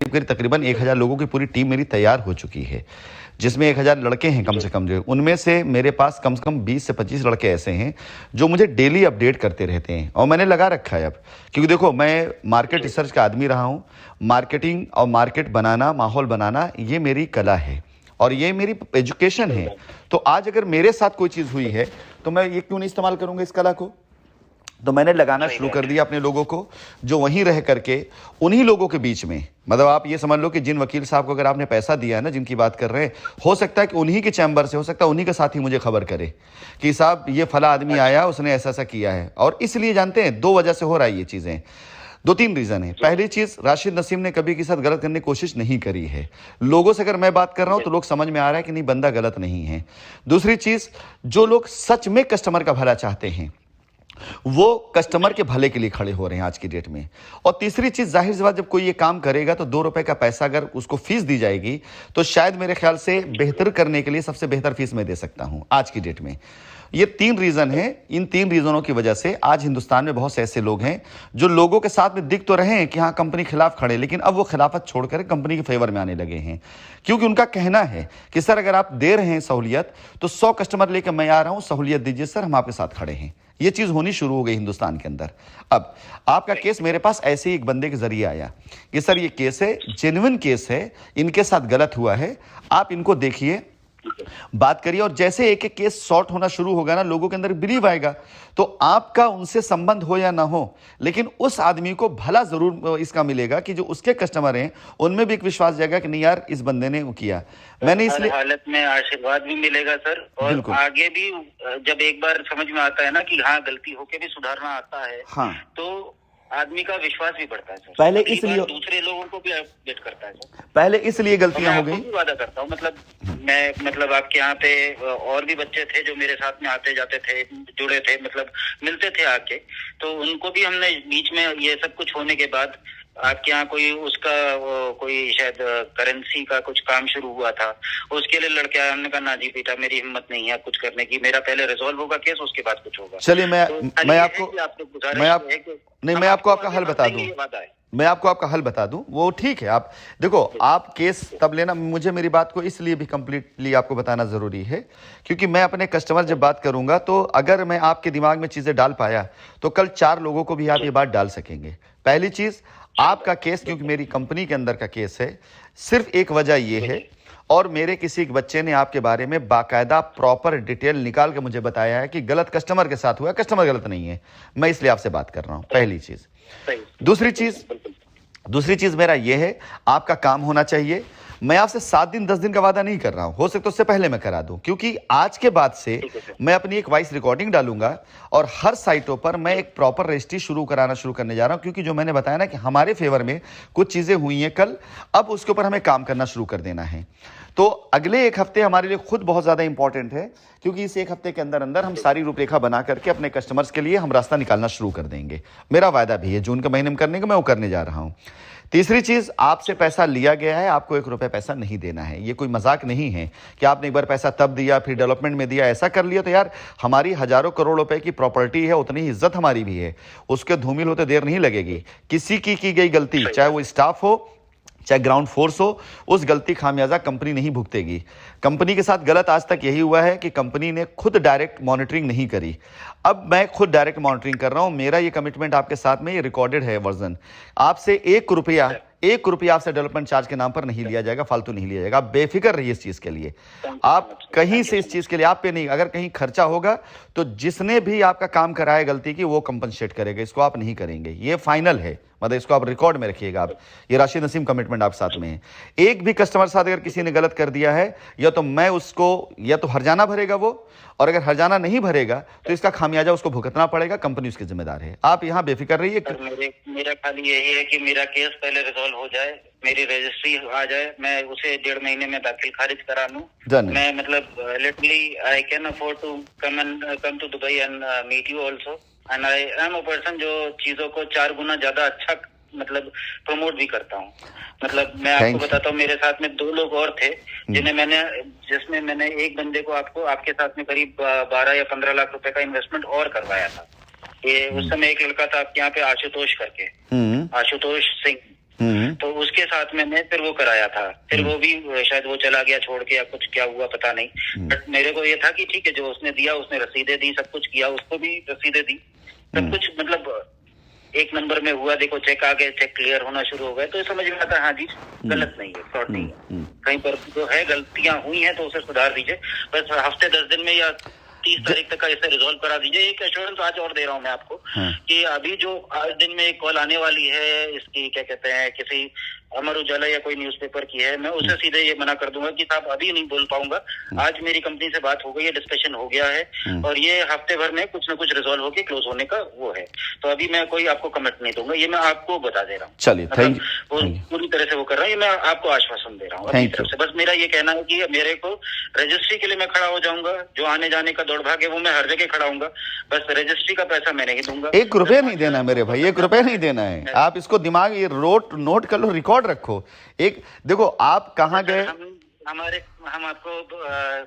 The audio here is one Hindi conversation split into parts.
करीब तकरीबन 1000 लोगों की पूरी टीम मेरी तैयार हो चुकी है, जिसमें 1000 लड़के हैं कम से कम। जो उनमें से मेरे पास कम से कम 20 से 25 लड़के ऐसे हैं जो मुझे डेली अपडेट करते रहते हैं। और मैंने लगा रखा है अब, क्योंकि देखो मैं मार्केट रिसर्च का आदमी रहा हूँ। मार्केटिंग और मार्केट बनाना, माहौल बनाना, ये मेरी कला है और ये मेरी एजुकेशन है। तो आज अगर मेरे साथ कोई चीज़ हुई है तो मैं ये क्यों नहीं इस्तेमाल करूँगा इस कला को। तो मैंने लगाना शुरू कर दिया अपने लोगों को, जो वहीं रह करके उन्हीं लोगों के बीच में, मतलब आप ये समझ लो कि जिन वकील साहब को अगर आपने पैसा दिया है ना, जिनकी बात कर रहे हैं, हो सकता है कि उन्हीं के चैम्बर से, हो सकता है उन्हीं का साथी मुझे खबर करे कि साहब ये फला आदमी आया, उसने ऐसा ऐसा किया है। और इसलिए जानते हैं 2 वजह से हो रहा है ये चीज़ें, 2-3 रीज़न है। पहली चीज़, राशिद नसीम ने कभी के साथ गलत करने की कोशिश नहीं करी है। लोगों से अगर मैं बात कर रहा हूं तो लोग समझ में आ रहा है कि नहीं, बंदा गलत नहीं है। दूसरी चीज़, जो लोग सच में कस्टमर का भला चाहते हैं वो कस्टमर के भले के लिए खड़े हो रहे हैं आज की डेट में। और तीसरी चीज, जाहिर सी बात, जब कोई ये काम करेगा तो 2 रुपए का पैसा अगर उसको फीस दी जाएगी तो शायद मेरे ख्याल से बेहतर करने के लिए सबसे बेहतर फीस मैं दे सकता हूं आज की डेट में। ये 3 रीजन है। इन 3 रीजनों की वजह से आज हिंदुस्तान में बहुत से ऐसे लोग हैं जो लोगों के साथ में दिख तो रहे हैं कि हाँ कंपनी खिलाफ खड़े, लेकिन अब वो खिलाफत छोड़कर कंपनी के फेवर में आने लगे हैं, क्योंकि उनका कहना है कि सर अगर आप दे रहे हैं सहूलियत तो 100 कस्टमर लेकर मैं आ रहा हूं, सहूलियत दीजिए सर, हम आपके साथ खड़े हैं। ये चीज होनी शुरू हो गई हिंदुस्तान के अंदर। अब आपका केस मेरे पास ऐसे ही एक बंदे के जरिए आया कि सर ये केस है, जेन्युइन केस है, इनके साथ गलत हुआ है, आप इनको देखिए, बात करिए। और जैसे एक एक केस सॉर्ट होना शुरू होगा ना, लोगों के अंदर बिलीव आएगा। तो आपका उनसे संबंध हो या ना हो, लेकिन उस आदमी को भला जरूर इसका मिलेगा कि जो उसके कस्टमर हैं उनमें भी एक विश्वास जाएगा कि नहीं यार इस बंदे ने वो किया। मैंने इसलिए हालत में आशीर्वाद भी मिलेगा सर, और आगे भी जब एक बार समझ में आता है ना कि हाँ गलती होके भी सुधारना आता है, हाँ, तो आदमी का विश्वास भी बढ़ता है सर। पहले इसलिए दूसरे लोगों को भी अपडेट करता है सर। पहले इसलिए गलतियां हो गई। वादा करता हूँ, मतलब आपके यहाँ पे और भी बच्चे थे जो मेरे साथ में आते जाते थे, जुड़े थे, मतलब मिलते थे आके, तो उनको भी हमने बीच में ये सब कुछ होने के बाद, आपके यहाँ कोई उसका कोई शायद करेंसी का कुछ काम शुरू हुआ था, उसके लिए लड़के आए, हमने कहा ना जी बेटा मेरी हिम्मत नहीं है कुछ करने की, मेरा पहले रिजॉल्व होगा केस, उसके बाद कुछ होगा। चलिए मैं आपको आपका हल बता दूं, मैं आपको आपका हल बता दूं, वो ठीक है। आप देखो, आप केस तब लेना, मुझे मेरी बात को इसलिए भी कंप्लीटली आपको बताना जरूरी है क्योंकि मैं अपने कस्टमर जब बात करूंगा तो अगर मैं आपके दिमाग में चीजें डाल पाया तो कल 4 लोगों को भी आप ये बात डाल सकेंगे। पहली चीज, आपका केस, क्योंकि मेरी कंपनी के अंदर का केस है, सिर्फ एक वजह यह है, और मेरे किसी एक बच्चे ने आपके बारे में बाकायदा प्रॉपर डिटेल निकाल के मुझे बताया है कि गलत कस्टमर के साथ हुआ, कस्टमर गलत नहीं है, मैं इसलिए आपसे बात कर रहा हूं। पहली चीज। दूसरी चीज मेरा यह है, आपका काम होना चाहिए। मैं आपसे 7 दिन 10 दिन का वादा नहीं कर रहा हूं, हो सकता है उससे पहले मैं करा दूं, क्योंकि आज के बाद से मैं अपनी एक वॉइस रिकॉर्डिंग डालूंगा और हर साइटों पर मैं एक प्रॉपर रजिस्ट्री शुरू करने जा रहा हूं, क्योंकि जो मैंने बताया ना कि हमारे फेवर में कुछ चीजें हुई हैं कल, अब उसके ऊपर हमें काम करना शुरू कर देना है। तो अगले 1 हफ्ते हमारे लिए खुद बहुत ज्यादा इंपॉर्टेंट है, क्योंकि इस 1 हफ्ते के अंदर अंदर हम सारी रूपरेखा बना करके अपने कस्टमर्स के लिए हम रास्ता निकालना शुरू कर देंगे। मेरा वायदा भी है, जून के महीने में करने का, मैं वो करने जा रहा हूं। तीसरी चीज, आपसे पैसा लिया गया है, आपको 1 रुपए पैसा नहीं देना है। ये कोई मजाक नहीं है कि आपने एक बार पैसा तब दिया फिर डेवलपमेंट में दिया, ऐसा कर लिया तो यार हमारी हजारों करोड़ रुपए की प्रॉपर्टी है, उतनी ही इज्जत हमारी भी है, उसके धूमिल होते देर नहीं लगेगी। किसी की गई गलती, चाहे वो स्टाफ हो चाहे ग्राउंड फोर्स हो, उस गलती खामियाजा कंपनी नहीं भुगतेगी। कंपनी के साथ गलत आज तक यही हुआ है कि कंपनी ने खुद डायरेक्ट मॉनिटरिंग नहीं करी। अब मैं खुद डायरेक्ट मॉनिटरिंग कर रहा हूं। मेरा ये कमिटमेंट आपके साथ में, ये रिकॉर्डेड है वर्जन, आपसे 1 रुपया आपसे डेवलपमेंट चार्ज के नाम पर नहीं लिया जाएगा, फालतू नहीं लिया जाएगा। आप बेफिक्र रहिए इस चीज के लिए, आप कहीं से इस चीज के लिए आप पे नहीं, अगर कहीं खर्चा होगा तो जिसने भी आपका काम कराया गलती की वो कंपनसेट करेगा, इसको आप नहीं करेंगे, ये फाइनल है। मतलब इसको आप रिकॉर्ड में रखिएगा, आप ये राशिद नसीम कमिटमेंट आप साथ में है। एक भी कस्टमर साथ अगर किसी ने गलत कर दिया है, या तो मैं उसको, या तो हर्जाना भरेगा वो, और अगर हर्जाना नहीं भरेगा तो इसका खामियाजा उसको भुगतना पड़ेगा, कंपनी उसकी जिम्मेदार है। आप यहाँ बेफिक्र रहिए। मेरा खाली यही है कि मेरा केस पहले रिजॉल्व हो जाए, मेरी रजिस्ट्री आ जाए, मैं उसे 1.5 महीने में दाखिल खारिज करा लूं। मैं मतलब literally I can afford to come to Dubai and meet you also, and I am a person जो चीजों को 4 गुना ज्यादा अच्छा मतलब प्रमोट भी करता हूँ। मतलब मैं आपको बताता हूँ, मेरे साथ में 2 लोग और थे जिसमें मैंने एक बंदे को आपके साथ में करीब 12 या 15 लाख रुपए का इन्वेस्टमेंट और करवाया था। ये उस समय एक लड़का था आपके यहाँ पे, आशुतोष करके, आशुतोष सिंह, तो उसके साथ में मैं फिर वो कराया था। फिर वो भी शायद वो चला गया छोड़ के या कुछ क्या हुआ पता नहीं, बट मेरे को ये था कि ठीक है जो उसने दिया उसने रसीदें दी, सब कुछ किया, उसको भी रसीदें दी, सब कुछ मतलब एक नंबर में हुआ। देखो चेक आ गए, चेक क्लियर होना शुरू हो गए, तो समझ में आता हाँ जी गलत नहीं है, फ्रॉड नहीं है। कहीं पर जो है गलतियां हुई हैं तो उसे सुधार दीजिए, बस हफ्ते 10 दिन में या 30 तारीख तक का इसे रिजॉल्व करा दीजिए। एक एश्योरेंस आज और दे रहा हूँ मैं आपको कि अभी जो आज दिन में एक कॉल आने वाली है इसकी क्या कहते हैं किसी अमर उजाला या कोई न्यूज़पेपर की है, मैं उसे सीधे ये मना कर दूंगा कि साहब अभी नहीं बोल पाऊंगा, आज मेरी कंपनी से बात हो गई है, डिस्कशन हो गया है और ये हफ्ते भर में कुछ न कुछ रिजॉल्व होके क्लोज होने का वो है, तो अभी मैं कोई आपको कमेंट नहीं दूंगा, ये मैं आपको बता दे रहा हूँ। चलिए थैंक वो पूरी तरह से वो कर रहा हूँ, ये मैं आपको आश्वासन दे रहा हूँ अपनी तरफ से। बस मेरा ये कहना है कि मेरे को रजिस्ट्री के लिए मैं खड़ा हो जाऊंगा, जो आने जाने का दौड़ भाग है वो मैं हर जगह खड़ा हूँगा, बस रजिस्ट्री का पैसा मैं नहीं दूंगा। 1 रुपया नहीं देना मेरे भाई, 1 रुपया नहीं देना है। आप इसको दिमाग ये नोट कर लो, रिकॉर्ड रखो। एक देखो आप कहाँ गए, हम आपको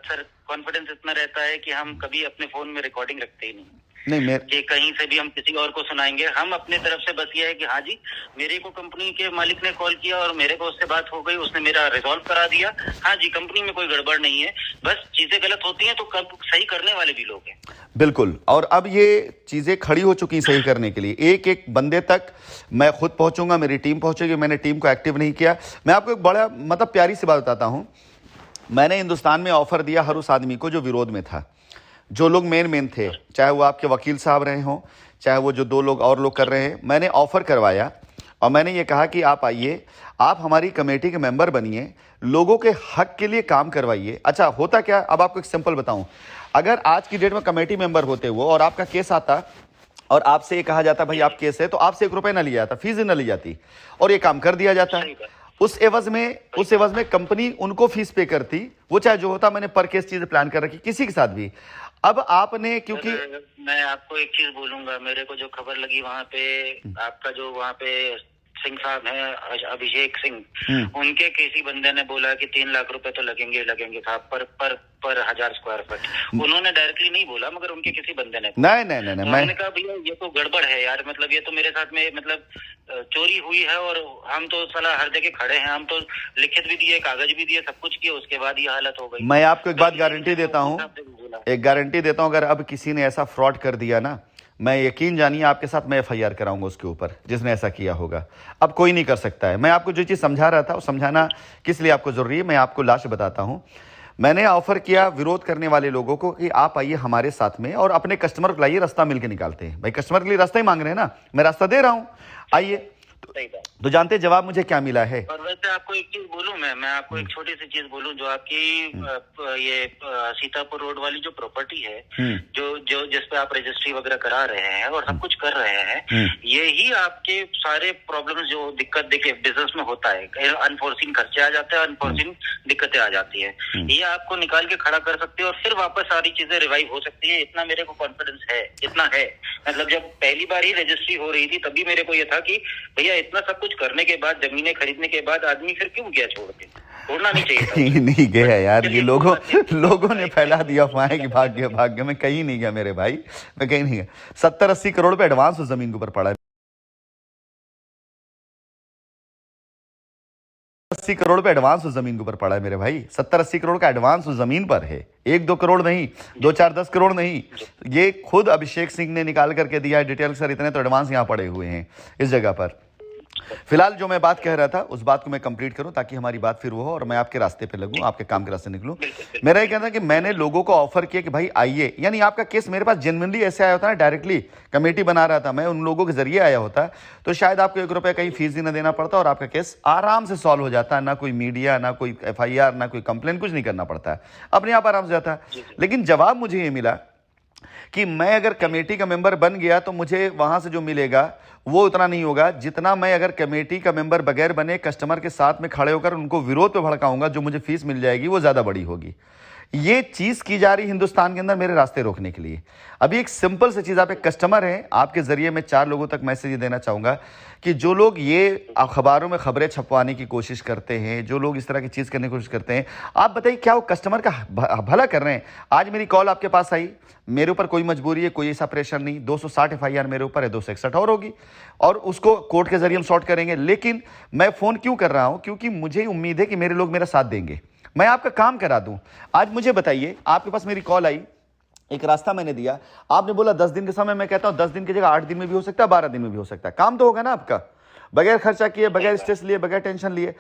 सर कॉन्फिडेंस इतना रहता है कि हम कभी अपने फोन में रिकॉर्डिंग रखते ही नहीं कि कहीं से भी हम किसी और को सुनाएंगे। हम अपने तरफ से बस ये है कि हाँ जी मेरे को कंपनी के मालिक ने कॉल किया और मेरे को उससे बात हो गई, उसने मेरा रिजॉल्व करा दिया, हाँ जी कंपनी में कोई गड़बड़ नहीं है, बस चीजें गलत होती हैं तो कब सही करने वाले भी लोग हैं। बिल्कुल, और अब ये चीजें खड़ी हो चुकी सही करने के लिए, एक एक बंदे तक मैं खुद पहुंचूंगा, मेरी टीम पहुंचेगी। मैंने टीम को एक्टिव नहीं किया। मैं आपको एक बड़ा मतलब प्यारी सी बात बताता हूं, मैंने हिंदुस्तान में ऑफर दिया हर उस आदमी को जो विरोध में था, जो लोग मेन थे, चाहे वो आपके वकील साहब रहे हों, चाहे वो जो 2 लोग और लोग कर रहे हैं, मैंने ऑफर करवाया और मैंने ये कहा कि आप आइए, आप हमारी कमेटी के मेंबर बनिए, लोगों के हक के लिए काम करवाइए। अच्छा होता क्या, अब आपको एक सिंपल बताऊं, अगर आज की डेट में कमेटी मेंबर होते वो और आपका केस आता और आपसे ये कहा जाता भाई आप केस है, तो आपसे 1 रुपये ना लिया जाता, फीस ना ली जाती और ये काम कर दिया जाता। उस एवज में कंपनी उनको फीस पे करती, वो चाहे जो होता। मैंने पर केस चीजें प्लान कर रखी किसी के साथ भी। अब आपने क्योंकि मैं आपको एक चीज बोलूंगा, मेरे को जो खबर लगी वहाँ पे आपका जो वहाँ पे सिंह साहब हैं, अभिषेक सिंह, उनके किसी बंदे ने बोला कि 3 लाख रुपए तो लगेंगे साहब पर 1000 स्क्वायर फीट। उन्होंने डायरेक्टली नहीं बोला मगर उनके किसी बंदे ने नहीं मैंने कहा भैया ये तो गड़बड़ है यार, मतलब ये तो मेरे साथ में मतलब चोरी हुई है और हम तो साला हर जगह खड़े हैं, हम तो लिखित भी दिए, कागज भी दिए, सब कुछ किया, उसके बाद ये हालत हो गई। मैं आपको एक बात गारंटी देता हूँ, अगर अब किसी ने ऐसा फ्रॉड कर दिया ना, मैं यकीन जानिए आपके साथ मैं FIR कराऊंगा उसके ऊपर, जिसने ऐसा किया होगा। अब कोई नहीं कर सकता है। मैं आपको जो चीज़ समझा रहा था वो समझाना किस लिए आपको जरूरी है, मैं आपको लास्ट बताता हूं। मैंने ऑफर किया विरोध करने वाले लोगों को कि आप आइए हमारे साथ में और अपने कस्टमर को लाइए, रास्ता मिलकर निकालते हैं। भाई कस्टमर के लिए रास्ता ही मांग रहे हैं ना, मैं रास्ता दे रहा हूं, आइए। तो जानते जवाब मुझे क्या मिला है। और वैसे आपको एक चीज बोलूं, मैं आपको एक छोटी सी चीज बोलूं, जो आपकी ये सीतापुर रोड वाली जो प्रॉपर्टी है, जो जिस पे आप रजिस्ट्री वगैरह करा रहे हैं और सब कुछ कर रहे हैं, यही आपके सारे प्रॉब्लम्स जो दिक्कत देखिए बिजनेस में होता है, अनफोर्सिन खर्चे आ जाते हैं, अनफोर्सिन दिक्कतें आ जाती है, ये आपको निकाल के खड़ा कर सकती है और फिर वापस सारी चीजें रिवाइव हो सकती है। इतना मेरे को कॉन्फिडेंस है, इतना है। मतलब जब पहली बार ही रजिस्ट्री हो रही थी तभी मेरे को ये था कि भैया इतना सब कुछ करने के बाद, जमीनें खरीदने के बाद आदमी फिर क्यों गया छोड़ के, छोड़ना नहीं चाहिए था। नहीं गया यार, ये लोगों ने फैला दिया अफवाहें कि भाग्य में कहीं नहीं गया मेरे भाई, मैं कहीं नहीं गया। 70-80 करोड़ पे एडवांस उस जमीन के ऊपर पड़ा है, 80 करोड़ पे एडवांस उस जमीन के ऊपर पड़ा है मेरे भाई। 70-80 करोड़ का एडवांस उस जमीन पर है, 1-2 करोड़ नहीं, 2-4-10 करोड़ नहीं, ये खुद अभिषेक सिंह ने निकाल करके दिया है डिटेल। सर इतने तो एडवांस यहाँ पड़े हुए हैं इस जगह पर। फिलहाल जो मैं बात कह रहा था उस बात को मैं कंप्लीट करूं ताकि हमारी बात फिर वो हो और मैं आपके रास्ते पे लगूं, आपके काम के रास्ते निकलूं। मेरा ये कहना है कि मैंने लोगों को ऑफर किया कि भाई आइए, यानी आपका केस मेरे पास जेन्युइनली ऐसे आया होता है, डायरेक्टली कमेटी बना रहा था मैं, उन लोगों के जरिए आया होता तो शायद आपको 1 रुपया कहीं फीस ही ना देना पड़ता और आपका केस आराम से सॉल्व हो जाता, ना कोई मीडिया, ना कोई FIR, ना कोई कंप्लेन, कुछ नहीं करना पड़ता, अपने आप आराम से जाता। लेकिन जवाब मुझे ये मिला कि मैं अगर कमेटी का मेंबर बन गया तो मुझे वहां से जो मिलेगा वो उतना नहीं होगा जितना मैं अगर कमेटी का मेंबर बगैर बने कस्टमर के साथ में खड़े होकर उनको विरोध पे भड़काऊंगा, जो मुझे फीस मिल जाएगी वो ज्यादा बड़ी होगी। ये चीज की जा रही हिंदुस्तान के अंदर मेरे रास्ते रोकने के लिए। अभी एक सिंपल सी चीज, आप एक कस्टमर हैं, आपके जरिए मैं 4 लोगों तक मैसेज देना चाहूंगा कि जो लोग ये अखबारों में खबरें छपवाने की कोशिश करते हैं, जो लोग इस तरह की चीज करने की कोशिश करते हैं, आप बताइए क्या वो कस्टमर का भला कर रहे हैं? आज मेरी कॉल आपके पास आई, मेरे ऊपर कोई मजबूरी है, कोई ऐसा प्रेशर नहीं, 260 FIR मेरे ऊपर है, 261 और होगी, और उसको कोर्ट के जरिए हम सॉर्ट करेंगे। लेकिन मैं फोन क्यों कर रहा हूं? क्योंकि मुझे उम्मीद है कि मेरे लोग मेरा साथ देंगे, मैं आपका काम करा दूं। आज मुझे बताइए, आपके पास मेरी कॉल आई, एक रास्ता मैंने दिया, आपने बोला 10 दिन का समय, मैं कहता हूं 10 दिन की जगह 8 दिन में भी हो सकता है, 12 दिन में भी हो सकता है, काम तो होगा ना आपका, बगैर खर्चा किए, बगैर स्ट्रेस लिए, बगैर टेंशन लिए।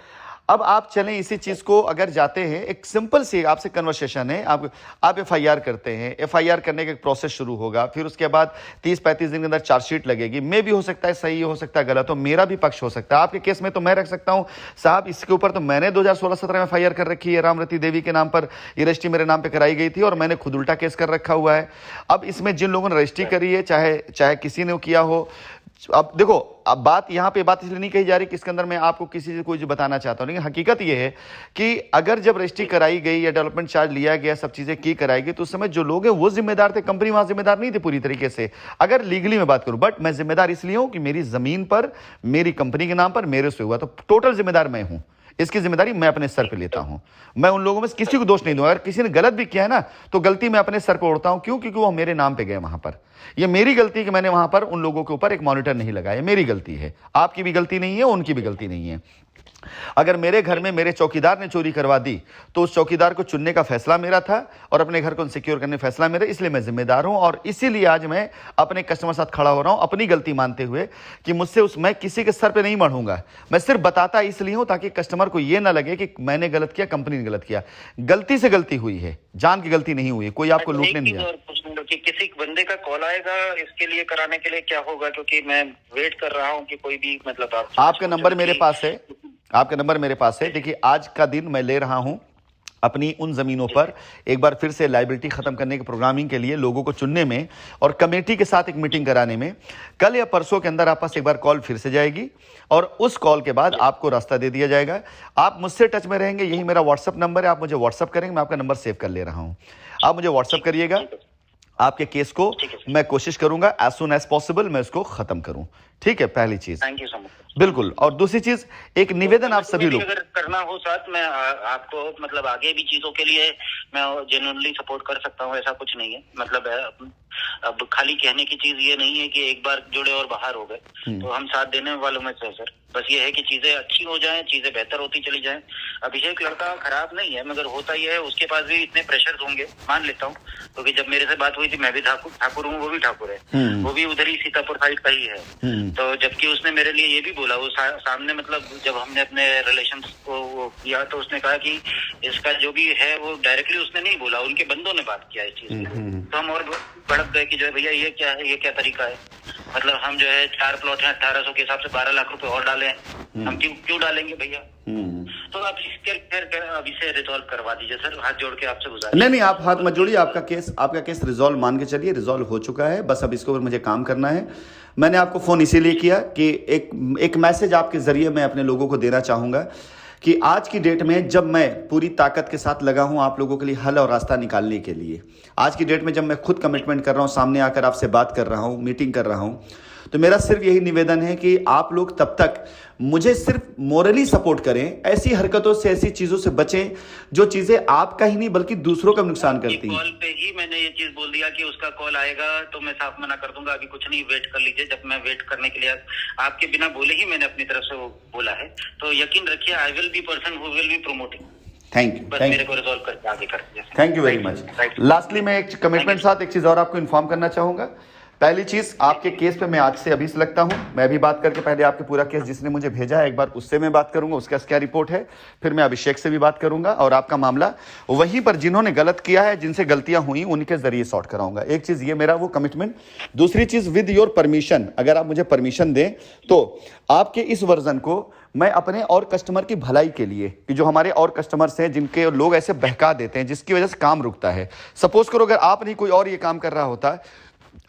अब आप चलें इसी चीज को अगर जाते हैं, एक सिंपल सी आपसे कन्वर्सेशन है, आप FIR करते हैं, FIR करने का एक प्रोसेस शुरू होगा, फिर उसके बाद 30-35 दिन के अंदर चार्जशीट लगेगी। मैं भी हो सकता है सही, हो सकता है गलत हो, मेरा भी पक्ष हो सकता है। आपके केस में तो मैं रख सकता हूं साहब, इसके ऊपर तो मैंने 2016-17 में FIR कर रखी है, रामरती देवी के नाम पर ये रजिस्ट्री मेरे नाम पर कराई गई थी और मैंने खुद उल्टा केस कर रखा हुआ है। अब इसमें जिन लोगों ने रजिस्ट्री करी है, चाहे किसी ने किया हो, अब देखो, अब बात यहां पे बात इसलिए नहीं कही जा रही कि इसके अंदर मैं आपको किसी से कुछ बताना चाहता हूं, लेकिन हकीकत यह है कि अगर जब रजिस्ट्री कराई गई या डेवलपमेंट चार्ज लिया गया, सब चीजें की कराई गई, तो उस समय जो लोग हैं वो जिम्मेदार थे, कंपनी वहां जिम्मेदार नहीं थी पूरी तरीके से, अगर लीगली मैं बात करूं। बट मैं जिम्मेदार इसलिए हूं कि मेरी जमीन पर, मेरी कंपनी के नाम पर मेरे से हुआ, तो टोटल जिम्मेदार मैं हूं, इसकी जिम्मेदारी मैं अपने सर पे लेता हूं। मैं उन लोगों में से किसी को दोष नहीं दूंगा, अगर किसी ने गलत भी किया है ना, तो गलती मैं अपने सर पे उड़ता हूं। क्यों? क्योंकि वो मेरे नाम पे गए वहां पर, ये मेरी गलती कि मैंने वहां पर उन लोगों के ऊपर एक मॉनिटर नहीं लगाया, मेरी गलती है, आपकी भी गलती नहीं है, उनकी भी गलती नहीं है। अगर मेरे घर में मेरे चौकीदार ने चोरी करवा दी, तो उस चौकीदार को चुनने का फैसला मेरा था और अपने घर को सिक्योर करने का फैसला मेरा, इसलिए मैं जिम्मेदार हूं। और इसीलिए आज मैं अपने कस्टमर साथ खड़ा हो रहा हूं, अपनी गलती मानते हुए कि मुझसे मैं किसी के सर पे नहीं मढ़ूंगा। मैं सिर्फ बताता इसलिए हूं ताकि कस्टमर को यह ना लगे कि मैंने गलत किया, कंपनी ने गलत किया। गलती से गलती हुई है, जान की गलती नहीं हुई है, कोई आपको लूटने नहीं आया। कि किसी बंदे का कॉल आएगा इसके लिए कराने के लिए क्या होगा? क्योंकि मैं वेट कर रहा हूं कि कोई भी, मतलब आपका नंबर मेरे पास है, आपका नंबर मेरे पास है। देखिए, आज का दिन मैं ले रहा हूं अपनी उन जमीनों पर एक बार फिर से लायबिलिटी खत्म करने के प्रोग्रामिंग के लिए, लोगों को चुनने में और कमेटी के साथ एक मीटिंग कराने में। कल या परसों के अंदर आप पास एक बार कॉल फिर से जाएगी और उस कॉल के बाद आपको रास्ता दे दिया जाएगा। आप मुझसे टच में रहेंगे, यही मेरा व्हाट्सएप नंबर है, आप मुझे व्हाट्सएप करेंगे, मैं आपका नंबर सेव कर ले रहा हूं, आप मुझे व्हाट्सएप करिएगा। आपके केस को मैं कोशिश करूंगा एज सुन एज पॉसिबल मैं उसको खत्म करूं, ठीक है? पहली चीज। Thank you so much. बिल्कुल। और दूसरी चीज, एक निवेदन आप सभी लोग, अगर करना हो साथ में आपको, मतलब आगे भी चीजों के लिए मैं जेन्युइनली सपोर्ट कर सकता हूं, ऐसा कुछ नहीं है। मतलब अब खाली कहने की चीज ये नहीं है कि एक बार जुड़े और बाहर हो गए, तो हम साथ देने वालों में से सर। बस ये है कि चीजें अच्छी हो जाएं, चीजें बेहतर होती चली जाएं। अभिषेक लड़का खराब नहीं है, मगर होता ही है उसके पास भी इतने प्रेशर होंगे, मान लेता हूँ, क्योंकि जब मेरे से बात हुई थी, मैं भी ठाकुर हूँ, वो भी ठाकुर है, वो भी उधर ही सीतापुर साइड का ही है। तो जबकि उसने मेरे लिए ये भी बोला, वो सामने, मतलब जब हमने अपने रिलेशन को किया, तो उसने कहा कि इसका जो भी है वो डायरेक्टली उसने नहीं बोला, उनके बंदों ने बात किया इस चीज पे। तो हम और भड़क गए कि जो है भैया ये क्या है, ये क्या तरीका है? मतलब हम जो है 4 प्लॉट है 1800 के हिसाब से 12 लाख रुपए और डाले, हम क्यों डालेंगे भैया? तो आप अब इसे रिजॉल्व करवा दीजिए सर, हाथ जोड़ के आपसे गुजारिश। नहीं, आप हाथ मत जोड़िए, आपका केस रिजॉल्व मान के चलिए, रिजॉल्व हो चुका है। बस अब इसके ऊपर मुझे काम करना है। मैंने आपको फोन इसीलिए किया कि एक मैसेज आपके जरिए मैं अपने लोगों को देना चाहूंगा कि आज की डेट में जब मैं पूरी ताकत के साथ लगा हूं आप लोगों के लिए हल और रास्ता निकालने के लिए, आज की डेट में जब मैं खुद कमिटमेंट कर रहा हूं, सामने आकर आपसे बात कर रहा हूं, मीटिंग कर रहा हूं, तो मेरा सिर्फ यही निवेदन है कि आप लोग तब तक मुझे सिर्फ मोरली सपोर्ट करें, ऐसी हरकतों से, ऐसी चीजों से बचें जो चीजें आपका ही नहीं बल्कि दूसरों का नुकसान करती हैं। कॉल पे ही मैंने ये चीज बोल दिया कि उसका कॉल आएगा तो मैं साफ मना कर दूंगा, अभी कुछ नहीं, वेट कर लीजिए। जब मैं वेट करने के लिए आपके बिना बोले ही मैंने अपनी तरफ से वो बोला है, तो यकीन रखिए आई will B person who will be promoting. Thank you, मेरे को रिजॉल्व करके आगे कर दीजिए। Thank you very much. Lastly मैं एक कमिटमेंट साथ एक चीज और आपको इन्फॉर्म करना चाहूंगा। पहली चीज, आपके केस पे मैं आज से अभी से लगता हूं, मैं भी बात करके पहले आपके पूरा केस जिसने मुझे भेजा है एक बार उससे मैं बात करूंगा, उसका क्या रिपोर्ट है, फिर मैं अभिषेक से भी बात करूंगा और आपका मामला वहीं पर जिन्होंने गलत किया है, जिनसे गलतियां हुई, उनके जरिए सॉर्ट कराऊंगा। एक चीज ये मेरा वो कमिटमेंट। दूसरी चीज, विद योर परमिशन, अगर आप मुझे परमिशन दें तो आपके इस वर्जन को मैं अपने और कस्टमर की भलाई के लिए, कि जो हमारे और कस्टमर्स हैं जिनके लोग ऐसे बहका देते हैं जिसकी वजह से काम रुकता है, सपोज करो अगर आप नहीं कोई और ये काम कर रहा होता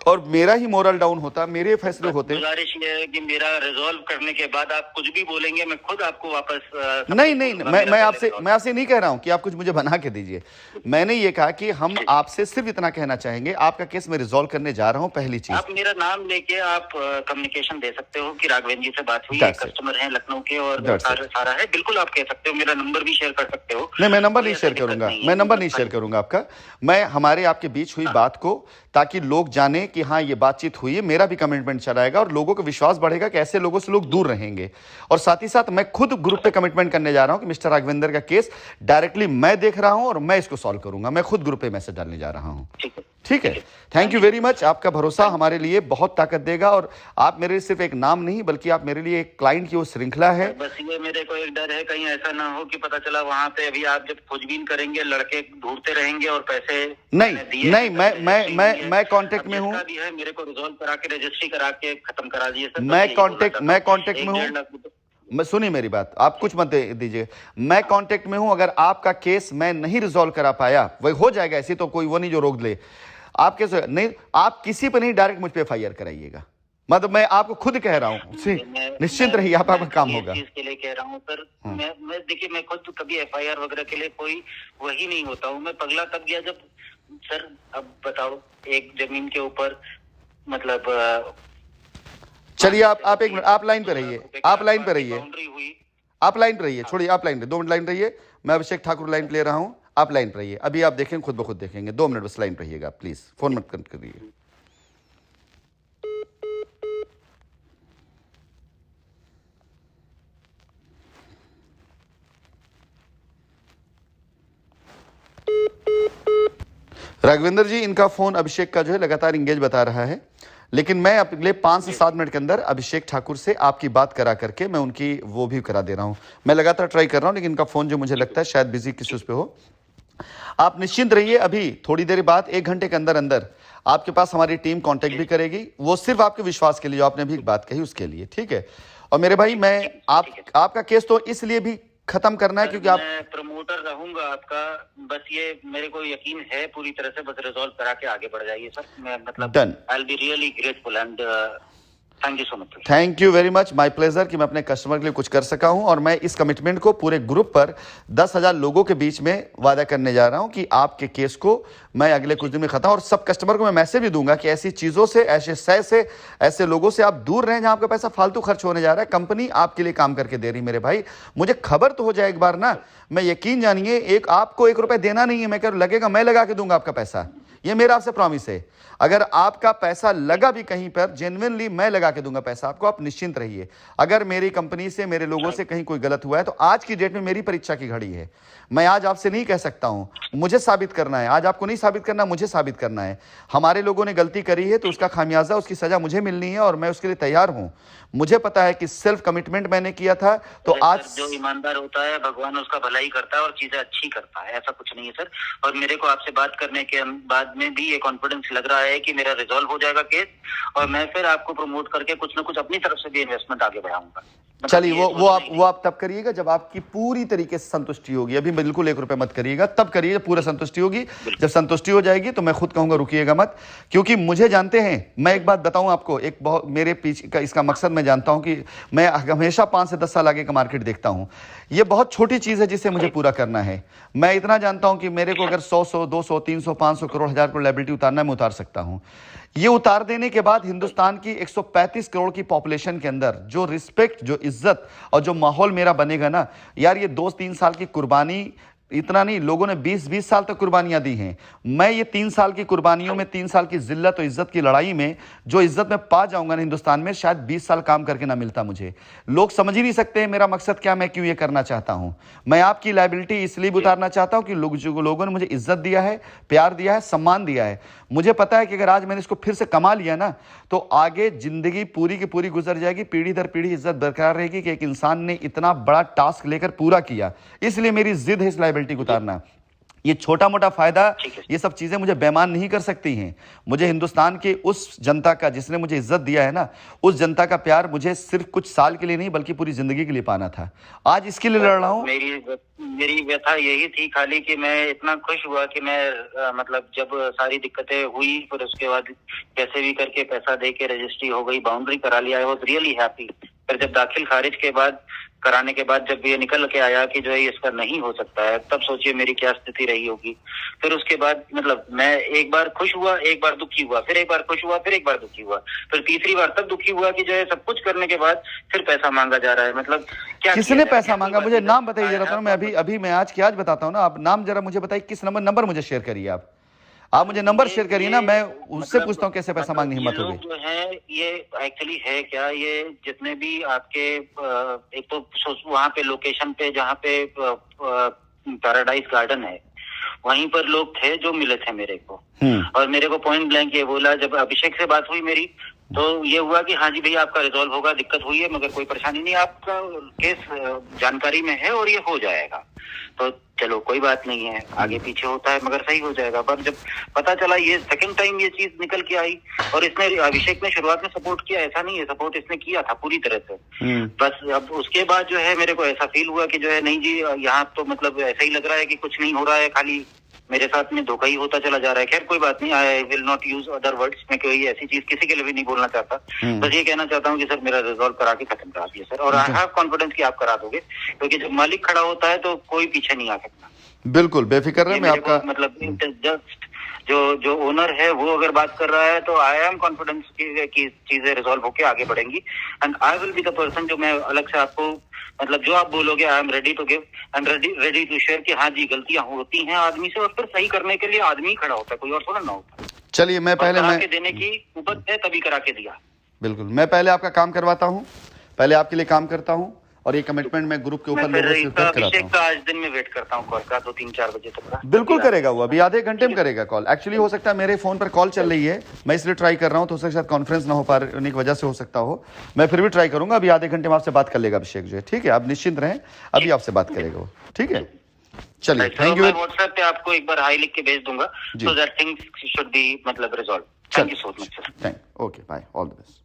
और मेरा ही मोरल डाउन होता, मेरे फैसले होते। गुजारिश ये है कि मेरा रिजॉल्व करने के बाद आप कुछ भी बोलेंगे मैं खुद आपको वापस नहीं, मैं आपसे नहीं कह रहा हूं कि आप कुछ मुझे बना के दीजिए। मैंने ये कहा कि हम आपसे सिर्फ इतना कहना चाहेंगे, आपका केस मैं रिजॉल्व करने जा रहा हूं। पहली चीज, आप मेरा नाम लेके आप कम्युनिकेशन दे सकते हो कि राघवेंद्र जी से बात हुई, कस्टमर है लखनऊ के और सारा है, बिल्कुल आप कह सकते हो। मेरा नंबर भी शेयर कर सकते हो। नहीं, मैं नंबर नहीं शेयर करूंगा, मैं नंबर नहीं शेयर करूंगा आपका। मैं हमारे आपके बीच हुई बात को, ताकि लोग जाने कि हाँ ये बातचीत हुई है, मेरा भी कमिटमेंट चलाएगा और लोगों का विश्वास बढ़ेगा कि ऐसे लोगों से लोग दूर रहेंगे। और साथ ही साथ मैं खुद ग्रुप पे कमिटमेंट करने जा रहा हूं कि मिस्टर राघवेंद्र का केस डायरेक्टली मैं देख रहा हूं और मैं इसको सॉल्व करूंगा। मैं खुद ग्रुप पे मैसेज डालने जा रहा हूं। ठीक है, थैंक यू वेरी मच। आपका भरोसा हमारे लिए बहुत ताकत देगा और आप मेरे सिर्फ एक नाम नहीं बल्कि आप मेरे लिए एक क्लाइंट की वो श्रृंखला है। बस ये मेरे को एक डर है कहीं ऐसा ना हो कि पता चला वहां पे अभी आप जब खोजबीन करेंगे लड़के ढूंढते रहेंगे और पैसे नहीं, मैं कांटेक्ट में हूँ। मेरे को रिजॉल्व करा के रजिस्ट्री करा के खत्म करा दिए सर। मैं कांटेक्ट में हूँ। मैं सुनिए मेरी बात, आप कुछ मत दीजिए। मैं कांटेक्ट में हूं। अगर आपका केस मैं नहीं रिजॉल्व करा पाया, वही हो जाएगा, ऐसी तो कोई वो नहीं जो रोक ले। आप कैसे नहीं, आप किसी पर नहीं, डायरेक्ट मुझ पे एफआईआर कराइएगा। मतलब मैं आपको खुद कह रहा हूँ, निश्चिंत रहिए, आपका काम होगा। चीज के लिए कह रहा हूँ सर। मैं देखिए, मैं खुद कभी एफआईआर वगैरह के लिए कोई वही नहीं होता हूँ। मैं पगला तब गया जब सर, अब बताओ, एक जमीन के ऊपर मतलब चलिए आप एक मिनट, आप लाइन पे रहिए, आप लाइन पे रहिए, आप लाइन पे रहिए, छोड़िए, आप लाइन पे 2 मिनट लाइन रहिए। मैं अभिषेक ठाकुर लाइन पे ले रहा हूं, आप लाइन पे रहिए। अभी आप देखें, खुद ब खुद देखेंगे। 2 मिनट बस लाइन पे रहिएगा प्लीज, फोन मत कट करिए। राघवेंद्र जी, इनका फोन अभिषेक का जो है लगातार इंगेज बता रहा है, लेकिन मैं अगले 5 से 7 मिनट के अंदर अभिषेक ठाकुर से आपकी बात करा करके मैं उनकी वो भी करा दे रहा हूं। मैं लगातार ट्राई कर रहा हूं, लेकिन इनका फोन जो मुझे लगता है शायद बिजी किसी उस पे हो। आप निश्चिंत रहिए, अभी थोड़ी देर बाद 1 घंटे के अंदर अंदर आपके पास हमारी टीम कांटेक्ट भी करेगी। वो सिर्फ आपके विश्वास के लिए, जो आपने भी बात कही उसके लिए। ठीक है। और मेरे भाई, मैं आपका केस तो इसलिए भी खत्म करना है क्योंकि आप प्रमोटर रहूंगा आपका। बस ये मेरे को यकीन है पूरी तरह से, बस रिजॉल्व करा के आगे बढ़ जाइए सर। मैं मतलब done. I will be really grateful and thank you so much. Thank you very much, my pleasure कि मैं अपने कस्टमर के लिए कुछ कर सका हूं। और मैं इस कमिटमेंट को पूरे ग्रुप पर 10,000 लोगों के बीच में वादा करने जा रहा हूं कि आपके केस को मैं अगले कुछ दिन में खत्म, और सब कस्टमर को मैं मैसेज भी दूंगा कि ऐसी चीजों से, ऐसे लोगों से आप दूर रहें जहां आपका पैसा फालतू खर्च होने जा रहा है। कंपनी आपके लिए काम करके दे रही मेरे भाई, मुझे खबर तो हो जाए एक बार ना। मैं यकीन जानिए, एक आपको 1 रुपए देना नहीं है, मैं कह लगेगा मैं लगा के दूंगा आपका पैसा, ये मेरा आपसे प्रॉमिस है। अगर आपका पैसा लगा भी कहीं पर, जेन्युइनली मैं लगा के दूंगा पैसा आपको, आप निश्चिंत रहिए। अगर मेरी कंपनी से, मेरे लोगों से कहीं कोई गलत हुआ है तो आज की डेट में मेरी परीक्षा की घड़ी है। मैं आज आपसे नहीं कह सकता हूं, मुझे साबित करना है। आज आपको नहीं साबित करना, मुझे साबित करना है। हमारे लोगों ने गलती करी है तो उसका खामियाजा, उसकी सजा मुझे मिलनी है और मैं उसके लिए तैयार हूं। मुझे पता है कि सेल्फ कमिटमेंट मैंने किया था। तो आज जो ईमानदार होता है भगवान उसका भलाई करता है और चीजें अच्छी करता है, ऐसा कुछ नहीं है सर। और मेरे को आपसे बात करने के बाद में भी ये कॉन्फिडेंस लग रहा है कि मेरा रिजॉल्व हो जाएगा केस, और मैं फिर आपको प्रमोट करके कुछ ना कुछ अपनी तरफ से भी इन्वेस्टमेंट आगे बढ़ाऊंगा। चलिए, वो आप तब करिएगा जब आपकी पूरी तरीके से संतुष्टि होगी। अभी बिल्कुल 1 रुपए मत करिएगा, तब करिए जब पूरा संतुष्टि होगी। जब संतुष्टि हो जाएगी तो मैं खुद कहूंगा रुकिएगा मत, क्योंकि मुझे जानते हैं। मैं एक बात बताऊं आपको, एक बहुत मेरे पीछे का इसका मकसद मैं जानता हूं कि मैं हमेशा 5 से 10 साल आगे का मार्केट देखता हूं। ये बहुत छोटी चीज है जिसे मुझे पूरा करना है। मैं इतना जानता हूं कि मेरे को अगर 100, 200, 300, 500 करोड़, 1000 करोड़ लायबिलिटी उतारना है, मैं उतार सकता हूं। ये उतार देने के बाद हिंदुस्तान की 135 करोड़ की पॉपुलेशन के अंदर जो रिस्पेक्ट, जो इज्जत और जो माहौल मेरा बनेगा ना यार, ये 2-3 साल की कुर्बानी, इतना नहीं, लोगों ने 20-20 साल तक कुर्बानियां दी हैं। मैं ये 3 साल की कुर्बानियों में, 3 साल की जिल्लत और इज्जत की लड़ाई में जो इज्जत मैं पा जाऊंगा ना हिंदुस्तान में, शायद 20 साल काम करके ना मिलता मुझे। लोग समझ ही नहीं सकते मेरा मकसद क्या, मैं क्यों ये करना चाहता हूं। मैं आपकी लायबिलिटी इसलिए उतारना चाहता हूं कि लोगों ने मुझे इज्जत दिया है, प्यार दिया है, सम्मान दिया है। मुझे पता है कि अगर आज मैंने इसको फिर से कमा लिया ना, तो आगे जिंदगी पूरी की पूरी गुजर जाएगी, पीढ़ी दर पीढ़ी इज्जत बरकरार रहेगी कि एक इंसान ने इतना बड़ा टास्क लेकर पूरा किया। इसलिए मेरी जिद है इस लायबिलिटी को उतारना। ये छोटा मोटा फायदा, ये सब चीजें मुझे बेईमान नहीं कर सकती हैं। मुझे हिंदुस्तान के उस जनता का, जिसने मुझे इज्जत दिया है ना, उस जनता का प्यार मुझे सिर्फ कुछ साल के लिए नहीं बल्कि पूरी जिंदगी के लिए पाना था। आज इसके लिए लड़ रहा हूँ। मेरी व्यथा यही थी खाली कि मैं इतना खुश हुआ कि मैं मतलब जब सारी दिक्कतें हुई, फिर उसके बाद कैसे भी करके पैसा दे के रजिस्ट्री हो गई, बाउंड्री करा लिया, आई वाज रियली हैप्पी। फिर जब दाखिल खारिज के बाद कराने के बाद जब ये निकल के आया कि जो है इसका नहीं हो सकता है, तब सोचिए मेरी क्या स्थिति रही होगी। फिर उसके बाद मतलब मैं एक बार खुश हुआ, एक बार दुखी हुआ, फिर एक बार खुश हुआ, फिर एक बार दुखी हुआ, फिर तीसरी बार तब दुखी हुआ कि जो है सब कुछ करने के बाद फिर पैसा मांगा जा रहा है। मतलब क्या किसने पैसा मांगा? मुझे नाम बताइए जरा। तो मैं अभी मैं आज की आज बताता हूँ ना, आप नाम जरा मुझे बताइए, किस नंबर मुझे शेयर करिए। आप मुझे नंबर शेयर करिए ना, मैं उससे पूछता हूँ कैसे पैसा मांगने हिम्मत होगी। जो है ये एक्चुअली है क्या, ये जितने भी आपके एक तो वहाँ पे लोकेशन पे जहाँ पे पैराडाइज गार्डन है, वहीं पर लोग थे जो मिले थे मेरे को, और मेरे को पॉइंट ब्लैंक ये बोला, जब अभिषेक से बात हुई मेरी तो ये हुआ कि हाँ जी भैया आपका रिजॉल्व होगा, दिक्कत हुई है मगर कोई परेशानी नहीं, आपका केस जानकारी में है और ये हो जाएगा। तो चलो कोई बात नहीं है, आगे पीछे होता है मगर सही हो जाएगा। पर जब पता चला ये सेकंड टाइम ये चीज निकल के आई, और इसने अभिषेक ने शुरुआत में सपोर्ट किया, ऐसा नहीं है, सपोर्ट इसने किया था पूरी तरह से। बस अब उसके बाद जो है मेरे को ऐसा फील हुआ कि जो है नहीं जी यहाँ तो मतलब ऐसा ही लग रहा है कि कुछ नहीं हो रहा है, खाली मेरे साथ में धोखा ही होता चला जा रहा है। खैर कोई बात नहीं, I will not use other words, मैं कोई ऐसी चीज किसी के लिए भी नहीं बोलना चाहता। बस ये कहना चाहता हूँ कि सर मेरा रिजॉल्व करा के खत्म करा दिया सर, और आई हैव कॉन्फिडेंस कि आप करा दोगे, क्योंकि जब मालिक खड़ा होता है तो कोई पीछे नहीं आ सकता। बिल्कुल बेफिक्र है, मैं आपका मतलब जस्ट जो ओनर है वो अगर बात कर रहा है तो आई एम कॉन्फिडेंस की चीजें रिजॉल्व होके आगे बढ़ेंगी, and I will be the person जो मैं अलग से आपको मतलब जो आप बोलोगे I am ready to give, I am ready to share कि हाँ जी गलतियां होती हैं आदमी से, और फिर सही करने के लिए आदमी ही खड़ा होता है, कोई और थोड़ा ना होता। चलिए मैं पहले देने की उपज है तभी करा के दिया। बिल्कुल, मैं पहले आपका काम करवाता हूँ, पहले आपके लिए काम करता हूँ, और ये कमिटमेंट मैं ग्रुप के ऊपर आज दिन में वेट करता हूँ कॉल का, 2-3-4 बजे तक। बिल्कुल करेगा वो, अभी आधे घंटे में करेगा कॉल। एक्चुअली हो सकता है मेरे फोन पर कॉल चल रही है, मैं इसलिए ट्राई कर रहा हूँ, तो उसके साथ कॉन्फ्रेंस ना हो पाने की वजह से हो सकता हो, मैं फिर भी ट्राई करूंगा। अभी आधे घंटे में आपसे बात कर लेगा अभिषेक जो है, ठीक है, आप निश्चिंत रहें, अभी आपसे बात करेगा वो, ठीक है। चलिए थैंक यू। व्हाट्सएप पे आपको एक बार हाई लिख के भेज दूंगा, so that things should be मतलब resolve. Thank you so much sir. Okay bye, all the best.